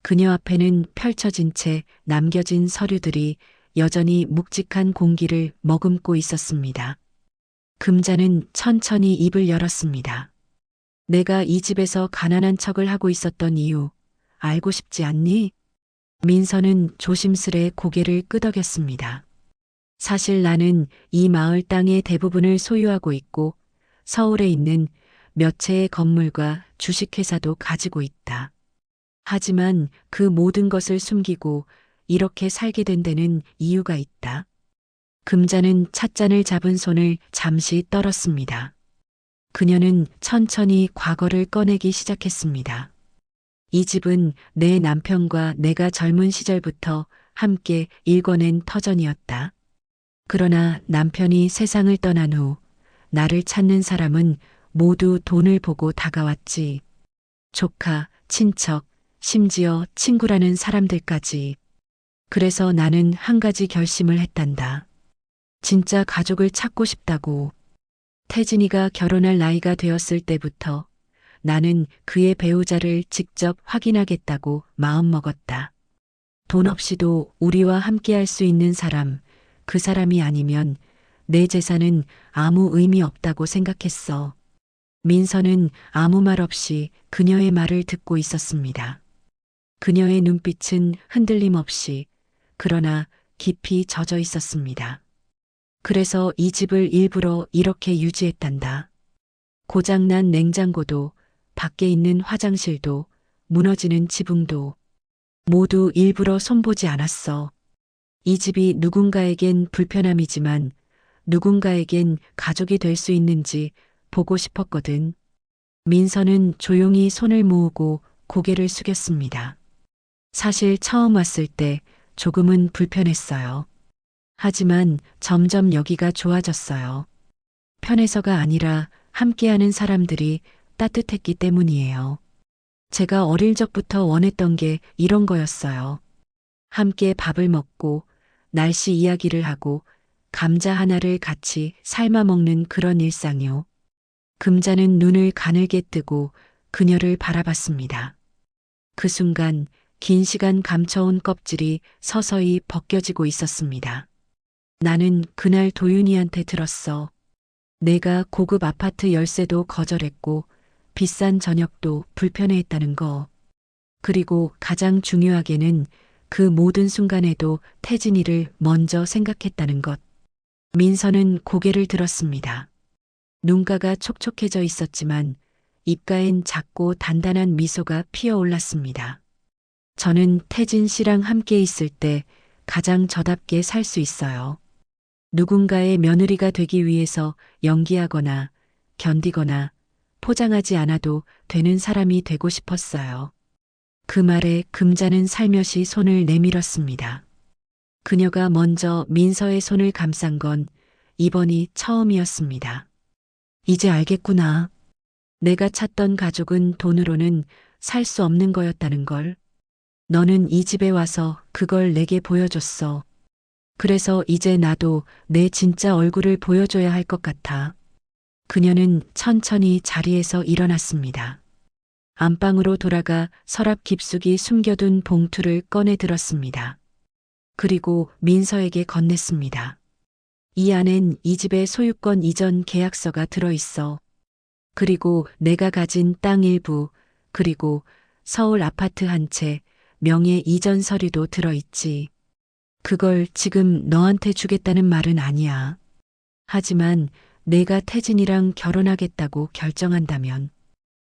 그녀 앞에는 펼쳐진 채 남겨진 서류들이 여전히 묵직한 공기를 머금고 있었습니다. 금자는 천천히 입을 열었습니다. 내가 이 집에서 가난한 척을 하고 있었던 이유 알고 싶지 않니? 민서는 조심스레 고개를 끄덕였습니다. 사실 나는 이 마을 땅의 대부분을 소유하고 있고 서울에 있는 몇 채의 건물과 주식회사도 가지고 있다. 하지만 그 모든 것을 숨기고 이렇게 살게 된 데는 이유가 있다. 금자는 찻잔을 잡은 손을 잠시 떨었습니다. 그녀는 천천히 과거를 꺼내기 시작했습니다. 이 집은 내 남편과 내가 젊은 시절부터 함께 일궈낸 터전이었다. 그러나 남편이 세상을 떠난 후 나를 찾는 사람은 모두 돈을 보고 다가왔지. 조카, 친척, 심지어 친구라는 사람들까지. 그래서 나는 한 가지 결심을 했단다. 진짜 가족을 찾고 싶다고. 태진이가 결혼할 나이가 되었을 때부터 나는 그의 배우자를 직접 확인하겠다고 마음먹었다. 돈 없이도 우리와 함께할 수 있는 사람, 그 사람이 아니면 내 재산은 아무 의미 없다고 생각했어. 민서는 아무 말 없이 그녀의 말을 듣고 있었습니다. 그녀의 눈빛은 흔들림 없이 그러나 깊이 젖어 있었습니다. 그래서 이 집을 일부러 이렇게 유지했단다. 고장난 냉장고도 밖에 있는 화장실도 무너지는 지붕도 모두 일부러 손보지 않았어. 이 집이 누군가에겐 불편함이지만 누군가에겐 가족이 될 수 있는지 보고 싶었거든. 민서는 조용히 손을 모으고 고개를 숙였습니다. 사실 처음 왔을 때 조금은 불편했어요. 하지만 점점 여기가 좋아졌어요. 편해서가 아니라 함께하는 사람들이 따뜻했기 때문이에요. 제가 어릴 적부터 원했던 게 이런 거였어요. 함께 밥을 먹고 날씨 이야기를 하고 감자 하나를 같이 삶아 먹는 그런 일상이요. 금자는 눈을 가늘게 뜨고 그녀를 바라봤습니다. 그 순간 긴 시간 감춰온 껍질이 서서히 벗겨지고 있었습니다. 나는 그날 도윤이한테 들었어. 내가 고급 아파트 열쇠도 거절했고 비싼 저녁도 불편해했다는 거. 그리고 가장 중요하게는 그 모든 순간에도 태진이를 먼저 생각했다는 것. 민서는 고개를 들었습니다. 눈가가 촉촉해져 있었지만 입가엔 작고 단단한 미소가 피어올랐습니다. 저는 태진 씨랑 함께 있을 때 가장 저답게 살 수 있어요. 누군가의 며느리가 되기 위해서 연기하거나 견디거나 포장하지 않아도 되는 사람이 되고 싶었어요. 그 말에 금자는 살며시 손을 내밀었습니다. 그녀가 먼저 민서의 손을 감싼 건 이번이 처음이었습니다. 이제 알겠구나. 내가 찾던 가족은 돈으로는 살 수 없는 거였다는 걸. 너는 이 집에 와서 그걸 내게 보여줬어. 그래서 이제 나도 내 진짜 얼굴을 보여줘야 할 것 같아. 그녀는 천천히 자리에서 일어났습니다. 안방으로 돌아가 서랍 깊숙이 숨겨둔 봉투를 꺼내 들었습니다. 그리고 민서에게 건넸습니다. 이 안엔 이 집의 소유권 이전 계약서가 들어있어. 그리고 내가 가진 땅 일부, 그리고 서울 아파트 한 채, 명예 이전 서류도 들어있지. 그걸 지금 너한테 주겠다는 말은 아니야. 하지만 내가 태진이랑 결혼하겠다고 결정한다면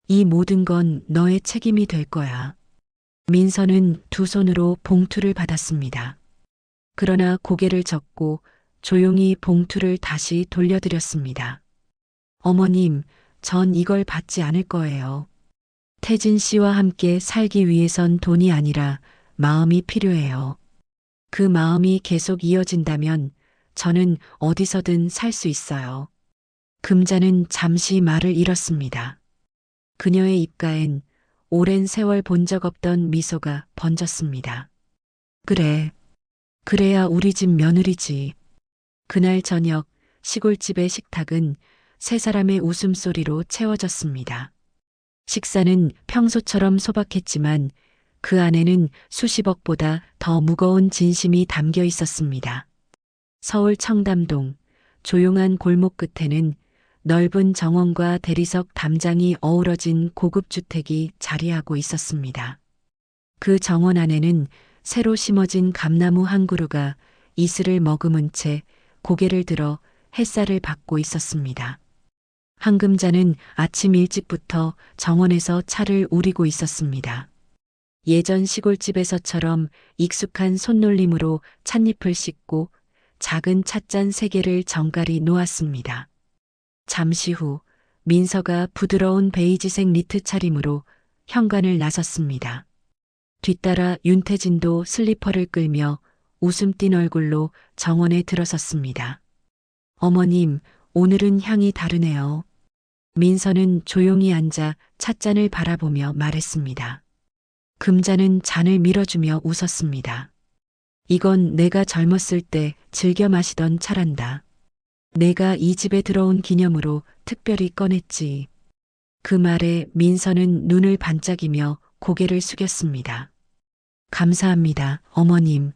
이 모든 건 너의 책임이 될 거야. 민서는 두 손으로 봉투를 받았습니다. 그러나 고개를 젓고 조용히 봉투를 다시 돌려드렸습니다. 어머님, 전 이걸 받지 않을 거예요. 태진 씨와 함께 살기 위해선 돈이 아니라 마음이 필요해요. 그 마음이 계속 이어진다면 저는 어디서든 살 수 있어요. 금자는 잠시 말을 잃었습니다. 그녀의 입가엔 오랜 세월 본 적 없던 미소가 번졌습니다. 그래. 그래야 우리 집 며느리지. 그날 저녁 시골집의 식탁은 세 사람의 웃음소리로 채워졌습니다. 식사는 평소처럼 소박했지만 그 안에는 수십억보다 더 무거운 진심이 담겨 있었습니다. 서울 청담동 조용한 골목 끝에는 넓은 정원과 대리석 담장이 어우러진 고급 주택이 자리하고 있었습니다. 그 정원 안에는 새로 심어진 감나무 한 그루가 이슬을 머금은 채 고개를 들어 햇살을 받고 있었습니다. 황금자는 아침 일찍부터 정원에서 차를 우리고 있었습니다. 예전 시골집에서처럼 익숙한 손놀림으로 찻잎을 씻고 작은 찻잔 3개를 정갈히 놓았습니다. 잠시 후 민서가 부드러운 베이지색 니트 차림으로 현관을 나섰습니다. 뒤따라 윤태진도 슬리퍼를 끌며 웃음 띤 얼굴로 정원에 들어섰습니다. 어머님, 오늘은 향이 다르네요. 민서는 조용히 앉아 찻잔을 바라보며 말했습니다. 금자는 잔을 밀어주며 웃었습니다. 이건 내가 젊었을 때 즐겨 마시던 차란다. 내가 이 집에 들어온 기념으로 특별히 꺼냈지. 그 말에 민서는 눈을 반짝이며 고개를 숙였습니다. 감사합니다, 어머님.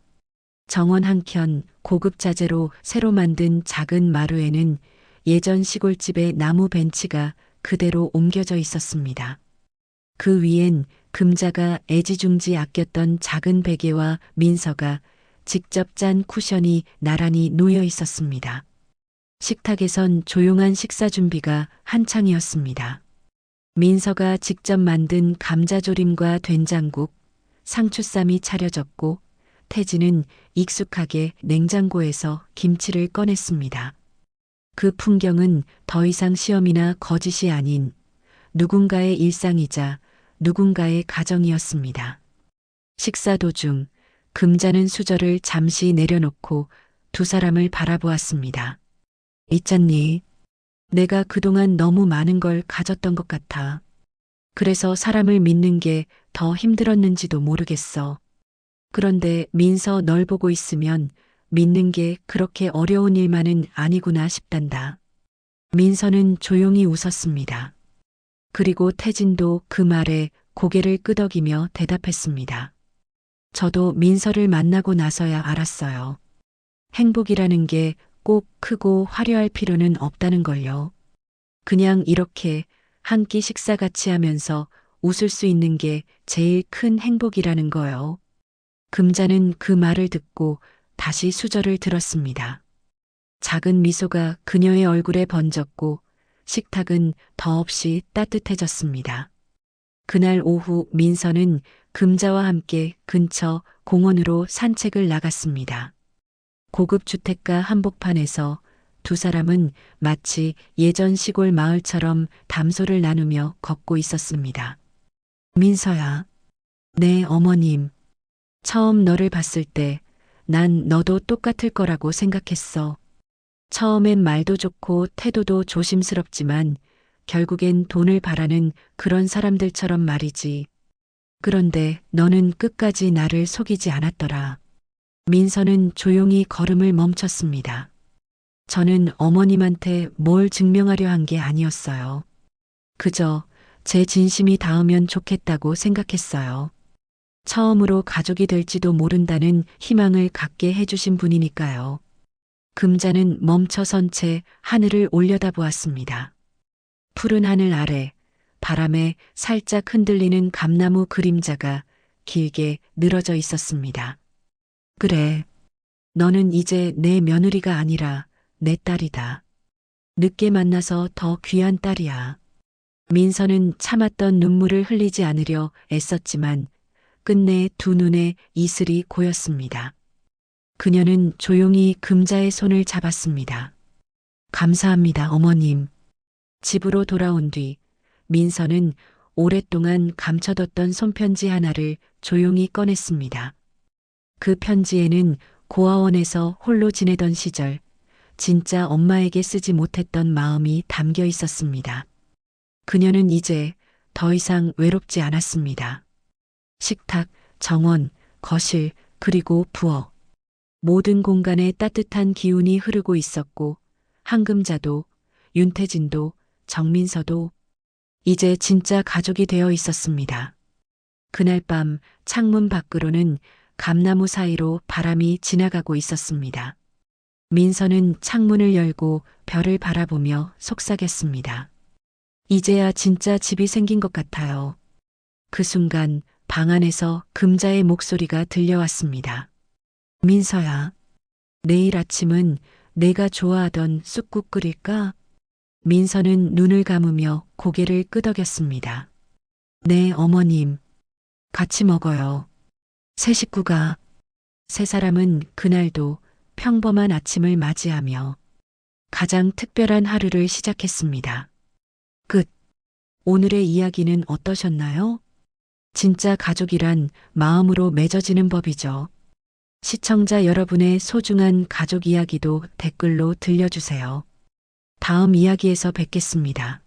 정원 한켠 고급 자재로 새로 만든 작은 마루에는 예전 시골집의 나무 벤치가 그대로 옮겨져 있었습니다. 그 위엔 금자가 애지중지 아꼈던 작은 베개와 민서가 직접 짠 쿠션이 나란히 놓여 있었습니다. 식탁에선 조용한 식사 준비가 한창이었습니다. 민서가 직접 만든 감자조림과 된장국, 상추쌈이 차려졌고 태진은 익숙하게 냉장고에서 김치를 꺼냈습니다. 그 풍경은 더 이상 시험이나 거짓이 아닌 누군가의 일상이자 누군가의 가정이었습니다. 식사 도중 금자는 수저를 잠시 내려놓고 두 사람을 바라보았습니다. 있잖니. 내가 그동안 너무 많은 걸 가졌던 것 같아. 그래서 사람을 믿는 게 더 힘들었는지도 모르겠어. 그런데 민서 널 보고 있으면 믿는 게 그렇게 어려운 일만은 아니구나 싶단다. 민서는 조용히 웃었습니다. 그리고 태진도 그 말에 고개를 끄덕이며 대답했습니다. 저도 민서를 만나고 나서야 알았어요. 행복이라는 게 꼭 크고 화려할 필요는 없다는 걸요. 그냥 이렇게 한 끼 식사 같이 하면서 웃을 수 있는 게 제일 큰 행복이라는 거요. 금자는 그 말을 듣고 다시 수저를 들었습니다. 작은 미소가 그녀의 얼굴에 번졌고 식탁은 더없이 따뜻해졌습니다. 그날 오후 민서는 금자와 함께 근처 공원으로 산책을 나갔습니다. 고급 주택가 한복판에서 두 사람은 마치 예전 시골 마을처럼 담소를 나누며 걷고 있었습니다. 민서야, 네 어머님. 처음 너를 봤을 때 난 너도 똑같을 거라고 생각했어. 처음엔 말도 좋고 태도도 조심스럽지만 결국엔 돈을 바라는 그런 사람들처럼 말이지. 그런데 너는 끝까지 나를 속이지 않았더라. 민서는 조용히 걸음을 멈췄습니다. 저는 어머님한테 뭘 증명하려 한 게 아니었어요. 그저 제 진심이 닿으면 좋겠다고 생각했어요. 처음으로 가족이 될지도 모른다는 희망을 갖게 해주신 분이니까요. 금자는 멈춰선 채 하늘을 올려다보았습니다. 푸른 하늘 아래 바람에 살짝 흔들리는 감나무 그림자가 길게 늘어져 있었습니다. 그래, 너는 이제 내 며느리가 아니라 내 딸이다. 늦게 만나서 더 귀한 딸이야. 민서는 참았던 눈물을 흘리지 않으려 애썼지만 끝내 두 눈에 이슬이 고였습니다. 그녀는 조용히 금자의 손을 잡았습니다. 감사합니다, 어머님. 집으로 돌아온 뒤 민서는 오랫동안 감춰뒀던 손편지 하나를 조용히 꺼냈습니다. 그 편지에는 고아원에서 홀로 지내던 시절 진짜 엄마에게 쓰지 못했던 마음이 담겨 있었습니다. 그녀는 이제 더 이상 외롭지 않았습니다. 식탁, 정원, 거실, 그리고 부엌. 모든 공간에 따뜻한 기운이 흐르고 있었고 한금자도, 윤태진도, 정민서도 이제 진짜 가족이 되어 있었습니다. 그날 밤 창문 밖으로는 감나무 사이로 바람이 지나가고 있었습니다. 민서는 창문을 열고 별을 바라보며 속삭였습니다. 이제야 진짜 집이 생긴 것 같아요. 그 순간 방 안에서 금자의 목소리가 들려왔습니다. 민서야, 내일 아침은 내가 좋아하던 쑥국 끓일까? 민서는 눈을 감으며 고개를 끄덕였습니다. 네, 어머님. 같이 먹어요. 세 식구가, 세 사람은 그날도 평범한 아침을 맞이하며 가장 특별한 하루를 시작했습니다. 끝. 오늘의 이야기는 어떠셨나요? 진짜 가족이란 마음으로 맺어지는 법이죠. 시청자 여러분의 소중한 가족 이야기도 댓글로 들려주세요. 다음 이야기에서 뵙겠습니다.